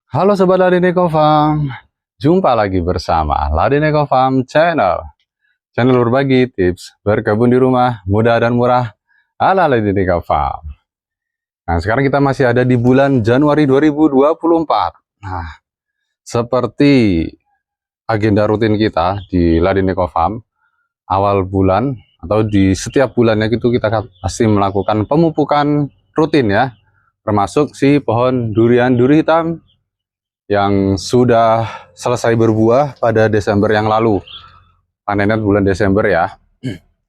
Halo Sobat Ladineko Farm, jumpa lagi bersama Ladineko Farm Channel. Channel berbagi tips berkebun di rumah, mudah dan murah ala Ladineko Farm. Nah, sekarang kita masih ada di bulan Januari 2024. Nah, seperti agenda rutin kita di Ladineko Farm, awal bulan atau di setiap bulannya itu kita pasti melakukan pemupukan rutin ya, termasuk si pohon durian duri hitam yang sudah selesai berbuah pada Desember yang lalu. Panennya bulan Desember ya.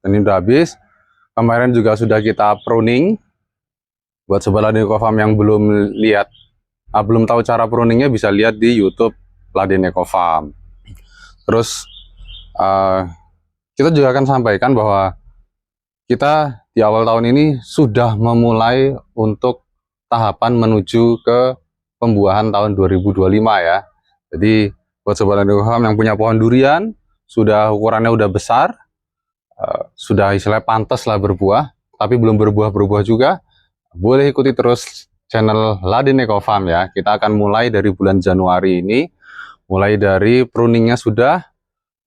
Dan ini udah habis. Kemarin juga sudah kita pruning. Buat Sobat Ladineko Farm yang belum lihat, belum tahu cara pruningnya, bisa lihat di YouTube Ladineko Farm. Terus kita juga akan sampaikan bahwa kita di awal tahun ini sudah memulai untuk tahapan menuju ke pembuahan tahun 2025 ya. Jadi buat Sobat Ladineko Farm yang punya pohon durian, sudah ukurannya udah besar, sudah istilahnya pantas lah berbuah, tapi belum berbuah-berbuah juga, boleh ikuti terus channel Ladineko Farm ya. Kita akan mulai dari bulan Januari ini, mulai dari pruningnya sudah,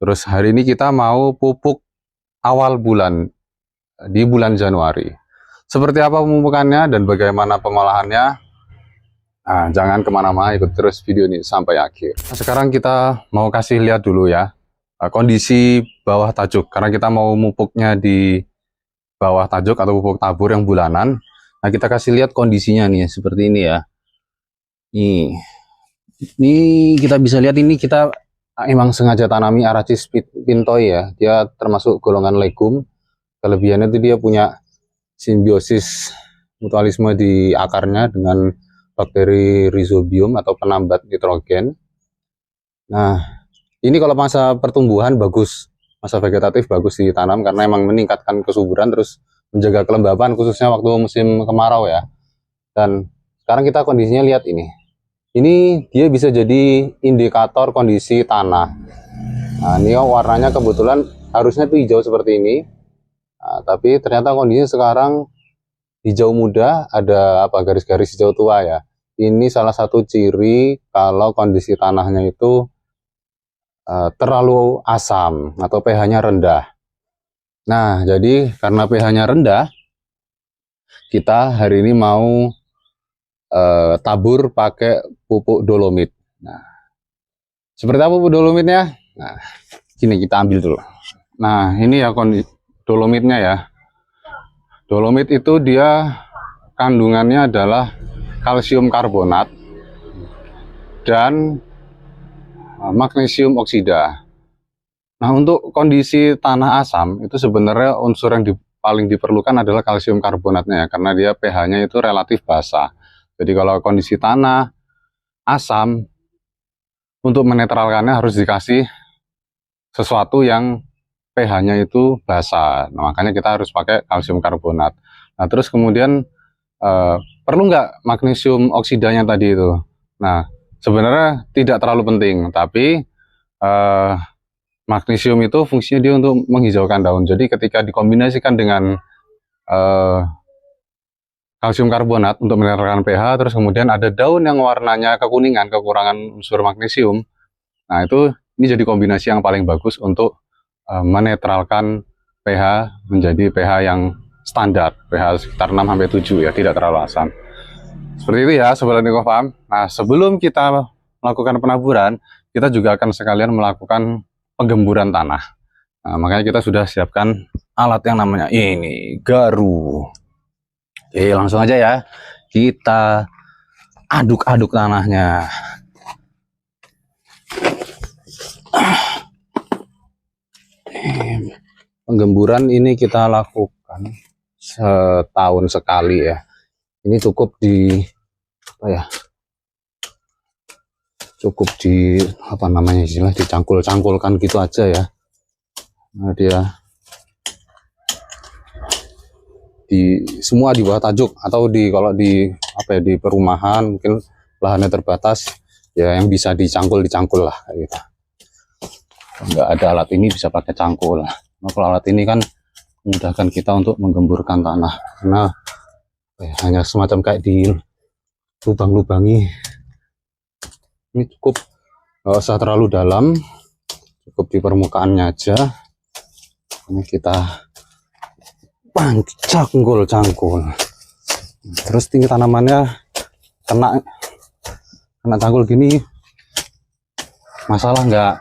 terus hari ini kita mau pupuk awal bulan, di bulan Januari. Seperti apa pemupukannya dan bagaimana pengolahannya? Nah, jangan kemana-mana, ikut terus video ini sampai akhir. Nah, sekarang kita mau kasih lihat dulu ya kondisi bawah tajuk, karena kita mau mupuknya di bawah tajuk atau pupuk tabur yang bulanan. Nah, kita kasih lihat kondisinya nih seperti ini ya. Ini kita bisa lihat, ini kita emang sengaja tanami Arachis pintoi ya. Dia termasuk golongan legum. Kelebihannya itu dia punya simbiosis mutualisme di akarnya dengan bakteri rhizobium atau penambat nitrogen. Nah, ini kalau masa pertumbuhan bagus, masa vegetatif bagus ditanam karena emang meningkatkan kesuburan, terus menjaga kelembaban khususnya waktu musim kemarau ya. Dan sekarang kita kondisinya lihat ini. Ini dia bisa jadi indikator kondisi tanah. Nah, ini warnanya kebetulan harusnya tuh hijau seperti ini. Nah, tapi ternyata kondisinya sekarang hijau muda, ada garis-garis hijau tua ya. Ini salah satu ciri kalau kondisi tanahnya itu terlalu asam atau pH-nya rendah. Nah, jadi karena pH-nya rendah, kita hari ini mau tabur pakai pupuk dolomit. Nah, seperti apa pupuk dolomitnya? Nah, sini kita ambil dulu. Nah, ini ya kondisi dolomitnya ya. Dolomit itu dia kandungannya adalah kalsium karbonat dan magnesium oksida. Nah, untuk kondisi tanah asam itu sebenarnya unsur yang paling diperlukan adalah kalsium karbonatnya ya, karena dia pH-nya itu relatif basah. Jadi kalau kondisi tanah asam, untuk menetralkannya harus dikasih sesuatu yang pH-nya itu basah. Nah, makanya kita harus pakai kalsium karbonat. Nah, terus kemudian perlu nggak magnesium oksidanya tadi itu? Nah, sebenarnya tidak terlalu penting, tapi magnesium itu fungsinya dia untuk menghijaukan daun. Jadi ketika dikombinasikan dengan kalsium karbonat untuk menetralkan pH, terus kemudian ada daun yang warnanya kekuningan, kekurangan unsur magnesium. Nah, ini jadi kombinasi yang paling bagus untuk menetralkan pH menjadi pH yang standar, pH sekitar 6-7 ya, tidak terlalu asam. Seperti itu ya Sobat Ladineko Farm. Nah, sebelum kita melakukan penaburan, kita juga akan sekalian melakukan penggemburan tanah. Nah, makanya kita sudah siapkan alat yang namanya ini, garu. Oke, langsung aja ya, kita aduk-aduk tanahnya. Penggemburan ini kita lakukan setahun sekali ya. Ini cukup dicangkul-cangkulkan gitu aja ya. Nah, dia semua di bawah tajuk, atau kalau di perumahan mungkin lahannya terbatas ya, yang bisa dicangkul lah gitu. Nggak ada alat ini bisa pakai cangkul. Nah, kalau alat ini kan memudahkan kita untuk menggemburkan tanah, karena hanya semacam kayak di lubang-lubangi Ini cukup, nggak usah terlalu dalam, cukup di permukaannya aja. Ini kita cangkul. Terus tinggi tanamannya kena cangkul gini, masalah nggak?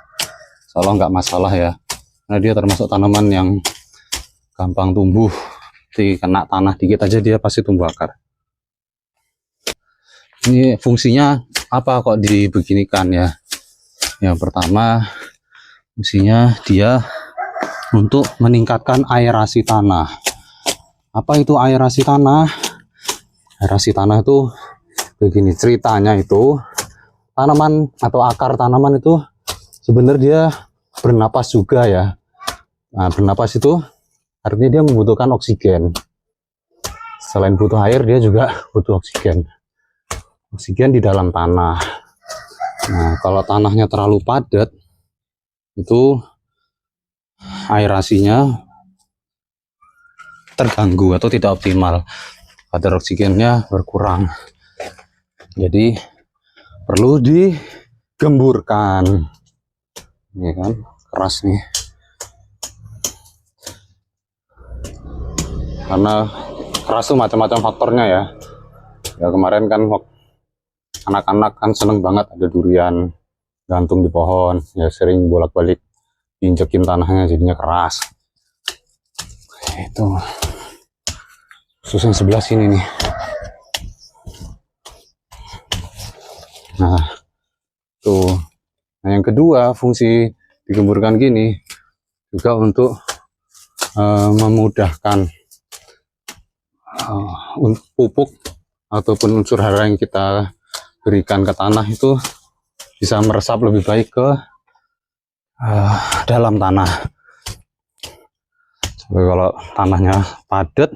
Soalnya nggak masalah ya, karena dia termasuk tanaman yang gampang tumbuh. Kena tanah dikit aja dia pasti tumbuh akar. Ini fungsinya apa kok dibeginikan ya? Yang pertama, fungsinya dia untuk meningkatkan aerasi tanah. Apa itu aerasi tanah? Aerasi tanah itu begini ceritanya, itu tanaman atau akar tanaman itu sebenarnya dia bernapas juga ya. Nah, bernapas itu artinya dia membutuhkan oksigen. Selain butuh air, dia juga butuh oksigen. Oksigen di dalam tanah. Nah, kalau tanahnya terlalu padat, itu aerasinya terganggu atau tidak optimal. Kadar oksigennya berkurang. Jadi perlu digemburkan. Ini kan keras nih. Karena keras tuh macam-macam faktornya ya. Ya kemarin kan anak-anak kan seneng banget ada durian gantung di pohon. Ya sering bolak-balik injekin tanahnya jadinya keras. Itu khusus yang sebelah sini nih. Nah tuh. Nah yang kedua, fungsi digemburkan gini juga untuk memudahkan pupuk ataupun unsur hara yang kita berikan ke tanah itu bisa meresap lebih baik ke dalam tanah. Jadi kalau tanahnya padat,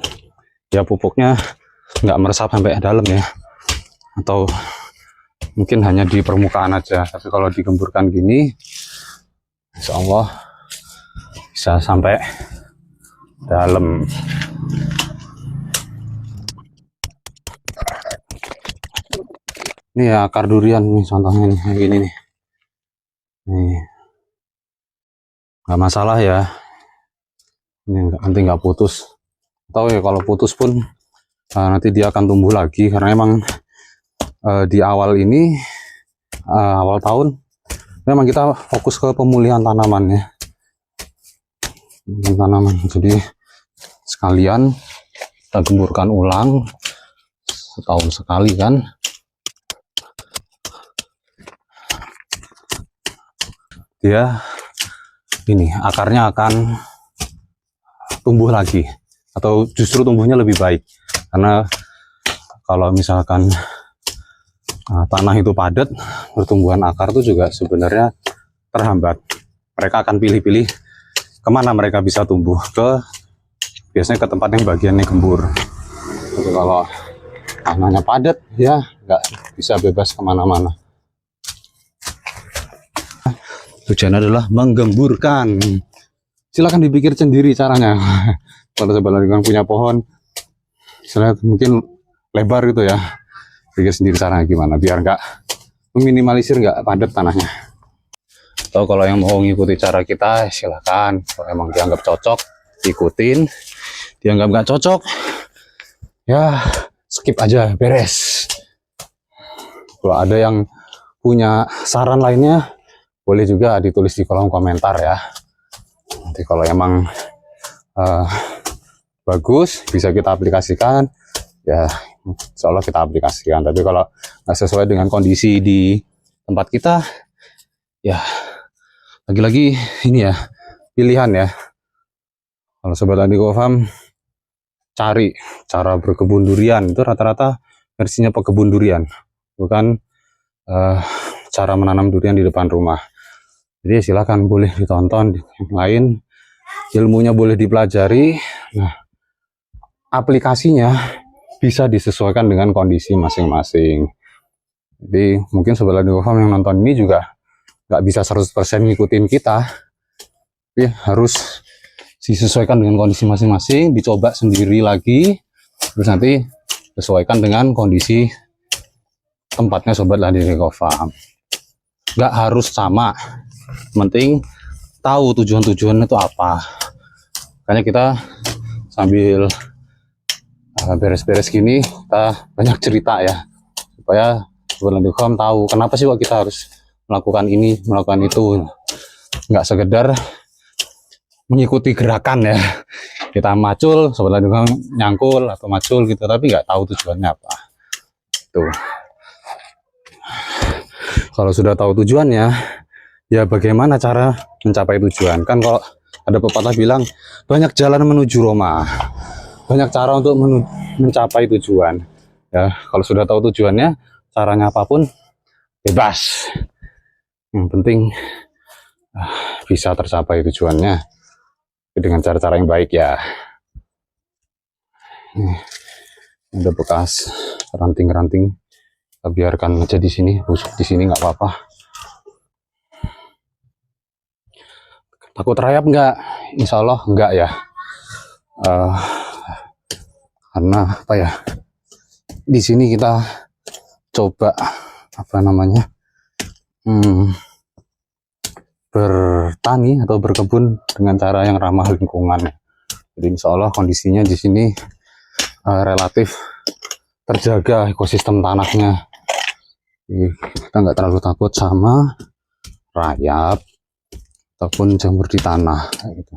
ya pupuknya nggak meresap sampai dalam ya, atau mungkin hanya di permukaan aja. Tapi kalau digemburkan gini, insya Allah bisa sampai dalam. Ini ya akar durian nih contohnya nih, kayak gini nih. Nih, nggak masalah ya. Ini nanti nggak putus. Atau ya kalau putus pun nanti dia akan tumbuh lagi, karena emang di awal ini awal tahun memang kita fokus ke pemulihan tanaman ya. Tanaman. Jadi sekalian kita gemburkan ulang setahun sekali kan. Dia ini akarnya akan tumbuh lagi, atau justru tumbuhnya lebih baik. Karena kalau misalkan tanah itu padat, pertumbuhan akar itu juga sebenarnya terhambat. Mereka akan pilih-pilih kemana mereka bisa tumbuh, biasanya ke tempat yang bagiannya gembur. Jadi kalau tanahnya padat, ya nggak bisa bebas kemana-mana. Tujuannya adalah menggemburkan. Silakan dipikir sendiri caranya. Kalau sebelah lingkungan punya pohon, misalnya mungkin lebar gitu ya, pikir sendiri caranya gimana biar nggak meminimalisir nggak padat tanahnya. Atau kalau yang mau ngikuti cara kita, silakan. Kalau emang dianggap cocok, ikutin. Dianggap nggak cocok, ya skip aja, beres. Kalau ada yang punya saran lainnya, boleh juga ditulis di kolom komentar ya. Nanti kalau emang bagus, bisa kita aplikasikan, ya insya Allah kita aplikasikan. Tapi kalau nggak sesuai dengan kondisi di tempat kita, ya lagi-lagi ini ya, pilihan ya. Kalau Sobat Andiko Farm cari cara berkebun durian, itu rata-rata versinya pekebun durian, bukan cara menanam durian di depan rumah. Jadi silakan, boleh ditonton yang lain, ilmunya boleh dipelajari. Nah, aplikasinya bisa disesuaikan dengan kondisi masing-masing. Jadi mungkin Sobat Andiko Farm yang nonton ini juga nggak bisa 100% ngikutin kita, tapi harus disesuaikan dengan kondisi masing-masing, dicoba sendiri lagi, terus nanti sesuaikan dengan kondisi tempatnya Sobat Andiko Farm. nggak harus sama, penting tahu tujuan-tujuan itu apa. Makanya kita sambil beres-beres gini, kita banyak cerita ya, supaya Sobat Landikom tahu kenapa sih kok kita harus melakukan ini, melakukan itu. Nggak sekedar mengikuti gerakan ya, kita macul, Sobat Landikom nyangkul atau macul gitu, tapi nggak tahu tujuannya apa. Tuh. Kalau sudah tahu tujuannya, ya bagaimana cara mencapai tujuan. Kan kalau ada pepatah bilang, banyak jalan menuju Roma, banyak cara untuk mencapai tujuan. Ya, kalau sudah tahu tujuannya, caranya apapun bebas. Yang penting bisa tercapai tujuannya dengan cara-cara yang baik ya. Ada bekas ranting-ranting, kita biarkan aja di sini, busuk di sini nggak apa-apa. Takut rayap nggak? Insya Allah nggak ya. Karena apa ya? Di sini kita coba apa namanya? Bertani atau berkebun dengan cara yang ramah lingkungan. Jadi insya Allah kondisinya di sini relatif terjaga ekosistem tanahnya. Jadi, kita nggak terlalu takut sama rayap ataupun jamur di tanah. Gitu.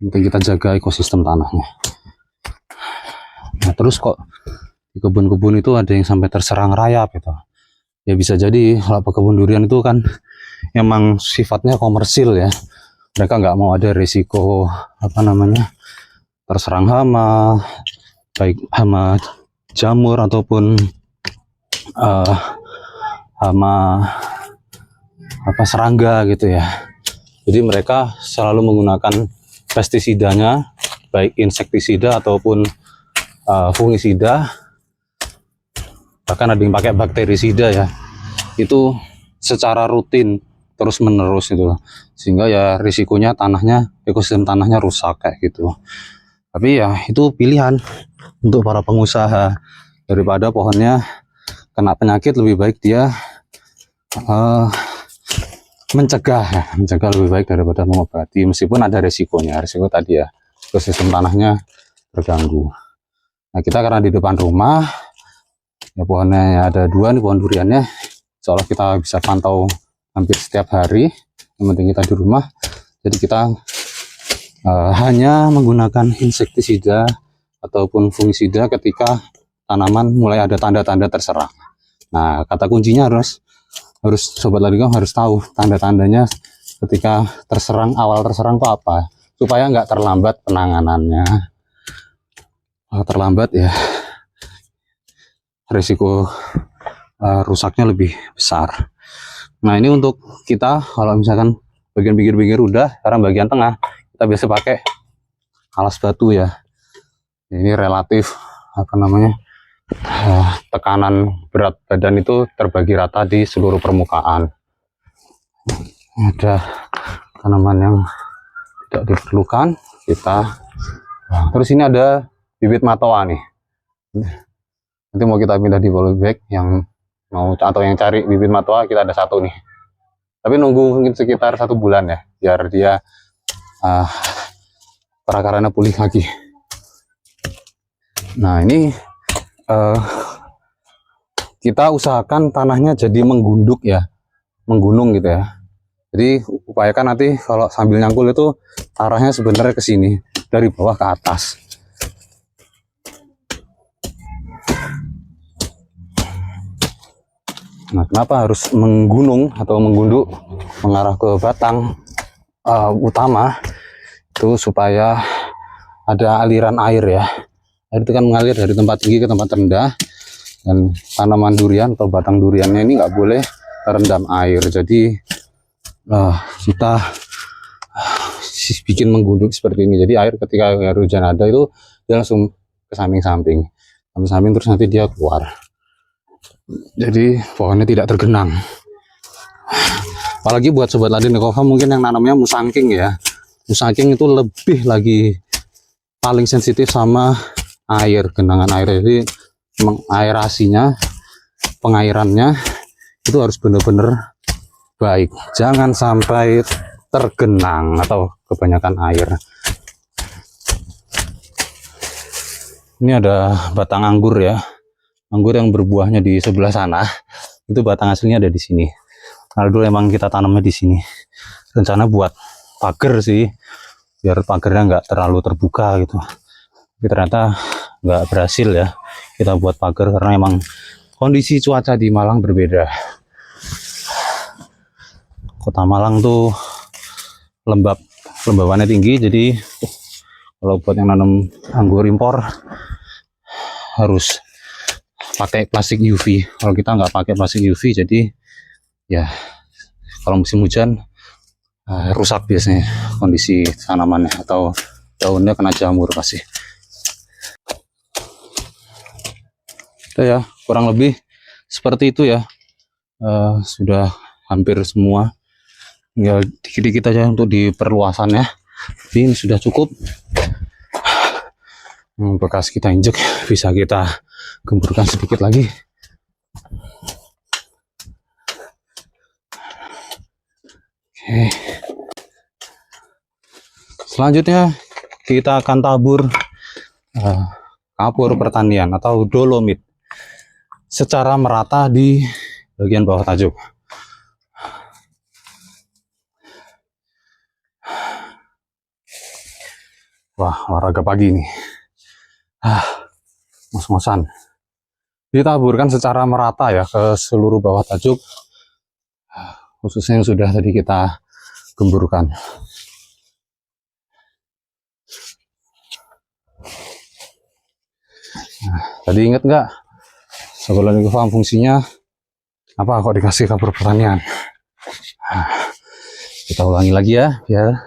Mungkin kita jaga ekosistem tanahnya. Nah terus kok di kebun-kebun itu ada yang sampai terserang rayap gitu. Ya bisa jadi kalau kebun durian itu kan emang sifatnya komersil ya. Mereka nggak mau ada risiko apa namanya terserang hama, baik hama jamur ataupun hama apa serangga gitu ya. Jadi mereka selalu menggunakan pestisidanya, baik insektisida ataupun fungisida. Bahkan ada yang pakai bakterisida ya. Itu secara rutin terus menerus itu, sehingga ya risikonya tanahnya, ekosistem tanahnya rusak kayak gitu. Tapi ya itu pilihan untuk para pengusaha, daripada pohonnya kena penyakit lebih baik dia mencegah lebih baik daripada mengobati, meskipun ada risikonya, risiko tadi ya ekosistem tanahnya terganggu. Nah kita karena di depan rumah ya, pohonnya ada 2 nih, pohon duriannya insya Allah kita bisa pantau hampir setiap hari, yang penting kita di rumah. Jadi kita hanya menggunakan insektisida ataupun fungisida ketika tanaman mulai ada tanda-tanda terserang. Nah kata kuncinya harus Sobat Landikom harus tahu tanda-tandanya ketika terserang, awal terserang itu apa, supaya nggak terlambat penanganannya. Kalau terlambat ya risiko rusaknya lebih besar. Nah ini untuk kita kalau misalkan bagian pinggir-pinggir udah, sekarang bagian tengah kita biasa pakai alas batu ya. Ini relatif apa namanya tekanan berat badan itu terbagi rata di seluruh permukaan. Ada tanaman yang tidak diperlukan kita. Terus ini ada bibit matoa nih. Nanti mau kita pindah di polybag, yang mau atau yang cari bibit matoa kita ada 1 nih. Tapi nunggu mungkin sekitar 1 bulan ya, biar dia perakarannya pulih lagi. Nah ini kita usahakan tanahnya jadi menggunduk ya, menggunung gitu ya. Jadi upayakan nanti kalau sambil nyangkul itu arahnya sebenarnya ke sini, dari bawah ke atas. Nah kenapa harus menggunung atau menggunduk mengarah ke batang utama? Itu supaya ada aliran air ya. Air itu kan mengalir dari tempat tinggi ke tempat rendah, dan tanaman durian atau batang duriannya ini nggak boleh terendam air. Jadi kita bikin menggunduk seperti ini. Jadi air ketika air hujan ada itu dia langsung ke samping-samping, terus nanti dia keluar. Jadi pohonnya tidak tergenang. Apalagi buat Sobat Landikom mungkin yang nanamnya musangking ya. Musangking itu lebih lagi paling sensitif sama air, genangan air. Jadi mengaerasinya, pengairannya itu harus benar-benar baik, jangan sampai tergenang atau kebanyakan air. Ini ada batang anggur ya, anggur yang berbuahnya di sebelah sana. Itu batang aslinya ada di sini. Karena dulu emang kita tanamnya di sini. Rencana buat pagar sih, biar pagarnya nggak terlalu terbuka gitu. Tapi ternyata nggak berhasil ya kita buat pagar karena emang kondisi cuaca di Malang berbeda. Kota Malang tuh lembabannya tinggi, jadi kalau buat yang nanam anggur impor harus pakai plastik UV. Kalau kita nggak pakai plastik UV, jadi ya kalau musim hujan rusak biasanya kondisi tanamannya atau daunnya kena jamur pasti. Itu ya, kurang lebih seperti itu ya. Sudah hampir semua, tinggal dikit-dikit aja untuk di perluasannya. Tapi ini sudah cukup. Bekas kita injek bisa kita gemburkan sedikit lagi. Oke. Selanjutnya kita akan tabur kapur pertanian atau dolomit secara merata di bagian bawah tajuk. Wah, olahraga pagi nih. Ngos-ngosan. Ditaburkan secara merata ya ke seluruh bawah tajuk, khususnya yang sudah tadi kita gemburkan. Nah, tadi ingat nggak sebelum paham fungsinya apa kok dikasih kapur pertanian? Nah, kita ulangi lagi ya, biar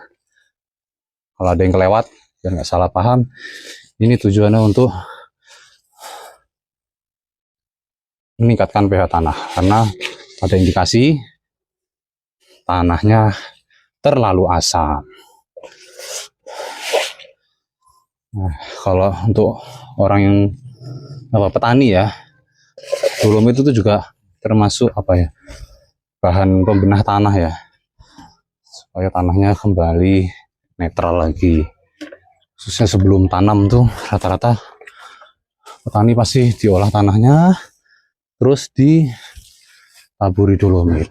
kalau ada yang kelewat biar nggak salah paham. Ini tujuannya untuk meningkatkan pH tanah karena ada indikasi tanahnya terlalu asam. Nah, kalau untuk orang yang petani ya, dolomit itu juga termasuk bahan pembenah tanah ya, supaya tanahnya kembali netral lagi. Khususnya sebelum tanam tuh rata-rata petani pasti diolah tanahnya terus ditaburi dolomit.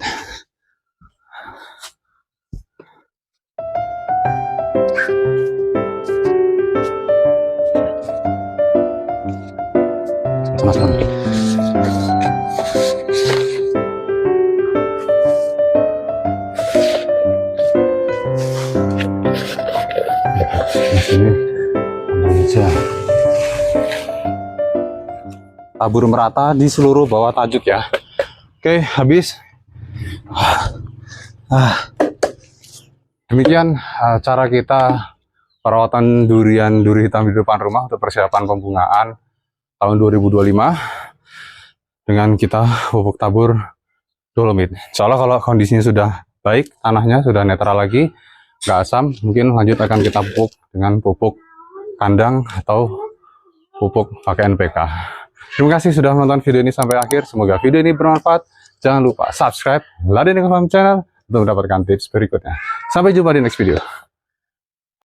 Sama-sama. Ini aja. Tabur merata di seluruh bawah tajuk ya. Oke, habis. Demikian cara kita perawatan duri hitam di depan rumah untuk persiapan pembungaan tahun 2025 dengan kita pupuk tabur dolomit. Insya Allah kalau kondisinya sudah baik, tanahnya sudah netral lagi, nggak asam, mungkin lanjut akan kita pupuk dengan pupuk kandang atau pupuk pakai NPK. Terima kasih sudah menonton video ini sampai akhir. Semoga video ini bermanfaat. Jangan lupa subscribe Ladin Eko Farm Channel untuk mendapatkan tips berikutnya. Sampai jumpa di next video.